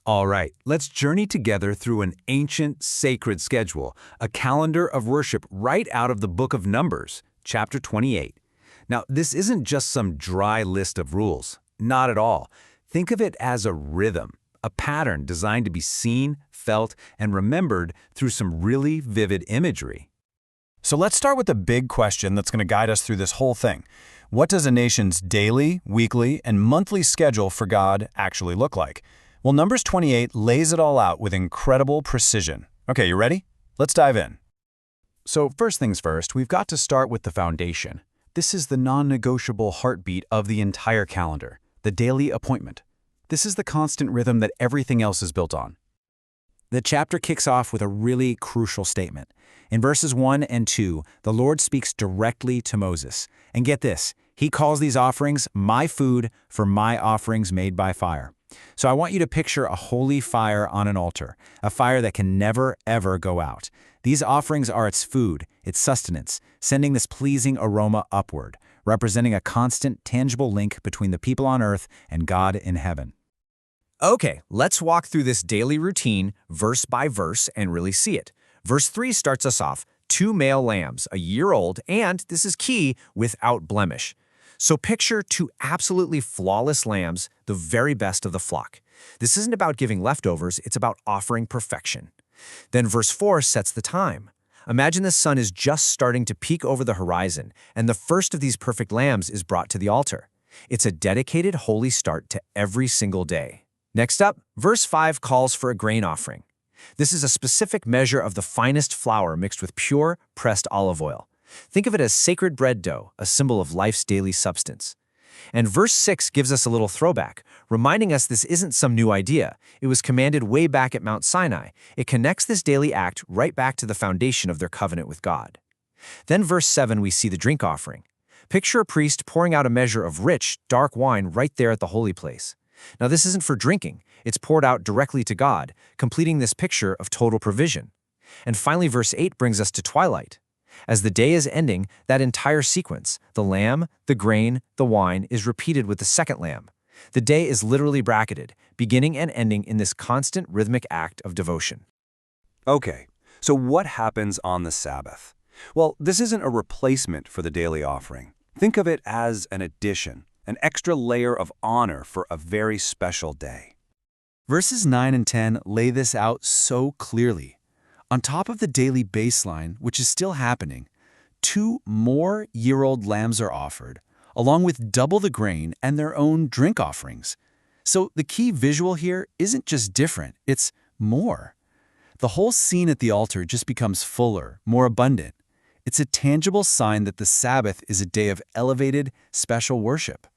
All right, let's journey together through an ancient, sacred schedule, a calendar of worship right out of the book of Numbers, chapter 28. Now, this isn't just some dry list of rules. Not at all. Think of it as a rhythm, a pattern designed to be seen, felt, and remembered through some really vivid imagery. So let's start with the big question that's going to guide us through this whole thing. What does a nation's daily, weekly, and monthly schedule for God actually look like? Well, Numbers 28 lays it all out with incredible precision. Okay, you ready? Let's dive in. So first things first, we've got to start with the foundation. This is the non-negotiable heartbeat of the entire calendar, the daily appointment. This is the constant rhythm that everything else is built on. The chapter kicks off with a really crucial statement. In verses 1 and 2, the Lord speaks directly to Moses. And get this, he calls these offerings my food for my offerings made by fire. So I want you to picture a holy fire on an altar, a fire that can never, ever go out. These offerings are its food, its sustenance, sending this pleasing aroma upward, representing a constant, tangible link between the people on earth and God in heaven. Okay, let's walk through this daily routine verse by verse and really see it. Verse 3 starts us off, 2 male lambs, a year old, and, this is key, without blemish. So picture 2 absolutely flawless lambs, the very best of the flock. This isn't about giving leftovers, it's about offering perfection. Then verse 4 sets the time. Imagine the sun is just starting to peek over the horizon, and the first of these perfect lambs is brought to the altar. It's a dedicated, holy start to every single day. Next up, verse 5 calls for a grain offering. This is a specific measure of the finest flour mixed with pure, pressed olive oil. Think of it as sacred bread dough, a symbol of life's daily substance. And verse 6 gives us a little throwback, reminding us this isn't some new idea. It was commanded way back at Mount Sinai. It connects this daily act right back to the foundation of their covenant with God. Then verse 7 we see the drink offering. Picture a priest pouring out a measure of rich, dark wine right there at the holy place. Now this isn't for drinking, it's poured out directly to God, completing this picture of total provision. And finally verse 8 brings us to twilight. As the day is ending, that entire sequence, the lamb, the grain, the wine, is repeated with the second lamb. The day is literally bracketed, beginning and ending in this constant rhythmic act of devotion. Okay, so what happens on the Sabbath? Well, this isn't a replacement for the daily offering. Think of it as an addition, an extra layer of honor for a very special day. Verses 9 and 10 lay this out so clearly. On top of the daily baseline, which is still happening, 2 more year-old lambs are offered, along with double the grain and their own drink offerings. So the key visual here isn't just different, it's more. The whole scene at the altar just becomes fuller, more abundant. It's a tangible sign that the Sabbath is a day of elevated, special worship.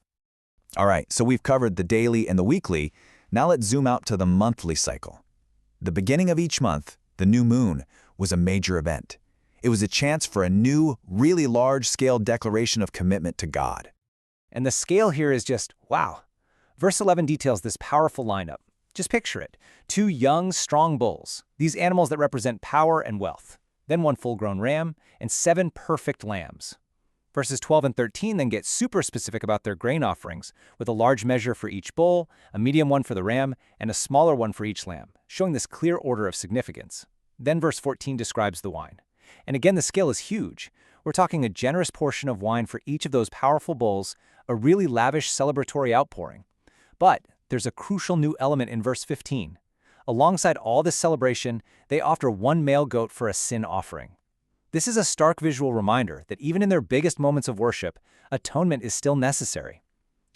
All right, so we've covered the daily and the weekly. Now let's zoom out to the monthly cycle. The beginning of each month, the new moon, was a major event. It was a chance for a new, really large-scale declaration of commitment to God. And the scale here is just, wow. Verse 11 details this powerful lineup. Just picture it. 2 young, strong bulls, these animals that represent power and wealth. Then 1 full-grown ram, and 7 perfect lambs. Verses 12 and 13 then get super specific about their grain offerings, with a large measure for each bull, a medium one for the ram, and a smaller one for each lamb, showing this clear order of significance. Then verse 14 describes the wine. And again, the scale is huge. We're talking a generous portion of wine for each of those powerful bulls, a really lavish celebratory outpouring. But there's a crucial new element in verse 15. Alongside all this celebration, they offer 1 male goat for a sin offering. This is a stark visual reminder that even in their biggest moments of worship, atonement is still necessary.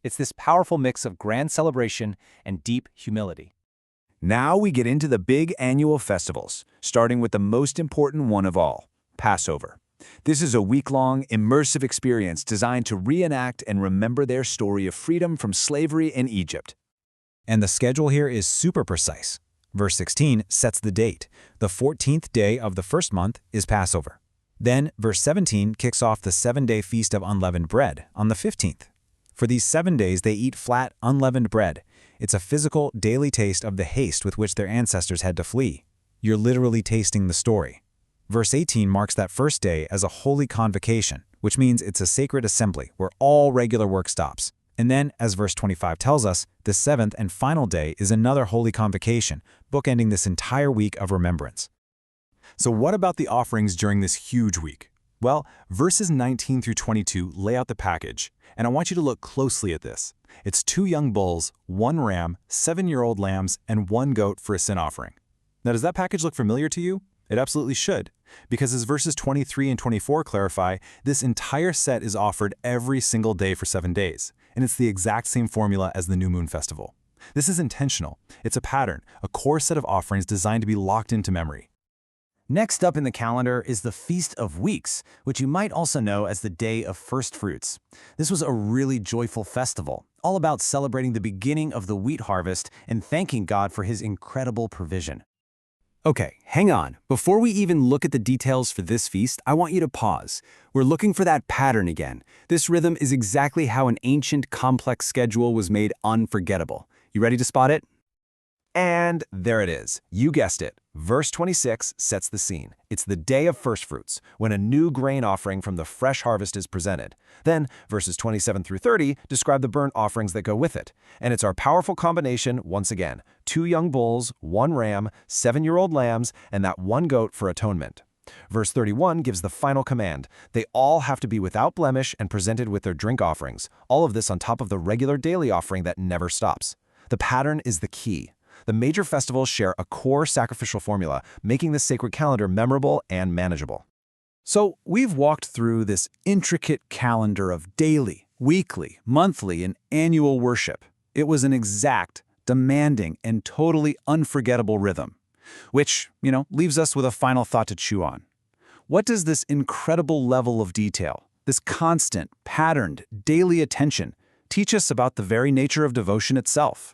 It's this powerful mix of grand celebration and deep humility. Now we get into the big annual festivals, starting with the most important one of all, Passover. This is a week-long, immersive experience designed to reenact and remember their story of freedom from slavery in Egypt. And the schedule here is super precise. Verse 16 sets the date. The 14th day of the first month is Passover. Then, verse 17 kicks off the 7-day Feast of Unleavened Bread on the 15th. For these 7 days, they eat flat, unleavened bread. It's a physical, daily taste of the haste with which their ancestors had to flee. You're literally tasting the story. Verse 18 marks that first day as a holy convocation, which means it's a sacred assembly where all regular work stops. And then, as verse 25 tells us, the seventh and final day is another holy convocation, bookending this entire week of remembrance. So what about the offerings during this huge week? Well, verses 19 through 22 lay out the package, and I want you to look closely at this. It's 2 young bulls, 1 ram, 7-year-old lambs, and 1 goat for a sin offering. Now, does that package look familiar to you? It absolutely should, because as verses 23 and 24 clarify, this entire set is offered every single day for 7 days, and it's the exact same formula as the New Moon Festival. This is intentional. It's a pattern, a core set of offerings designed to be locked into memory. Next up in the calendar is the Feast of Weeks, which you might also know as the Day of First Fruits. This was a really joyful festival, all about celebrating the beginning of the wheat harvest and thanking God for His incredible provision. Okay, hang on. Before we even look at the details for this feast, I want you to pause. We're looking for that pattern again. This rhythm is exactly how an ancient, complex schedule was made unforgettable. You ready to spot it? And there it is. You guessed it. Verse 26 sets the scene. It's the Day of First Fruits, when a new grain offering from the fresh harvest is presented. Then, verses 27 through 30 describe the burnt offerings that go with it. And it's our powerful combination, once again, 2 young bulls, 1 ram, 7-year-old lambs, and that 1 goat for atonement. Verse 31 gives the final command. They all have to be without blemish and presented with their drink offerings. All of this on top of the regular daily offering that never stops. The pattern is the key. The major festivals share a core sacrificial formula, making the sacred calendar memorable and manageable. So we've walked through this intricate calendar of daily, weekly, monthly, and annual worship. It was an exact, demanding, and totally unforgettable rhythm, which, leaves us with a final thought to chew on. What does this incredible level of detail, this constant, patterned, daily attention, teach us about the very nature of devotion itself?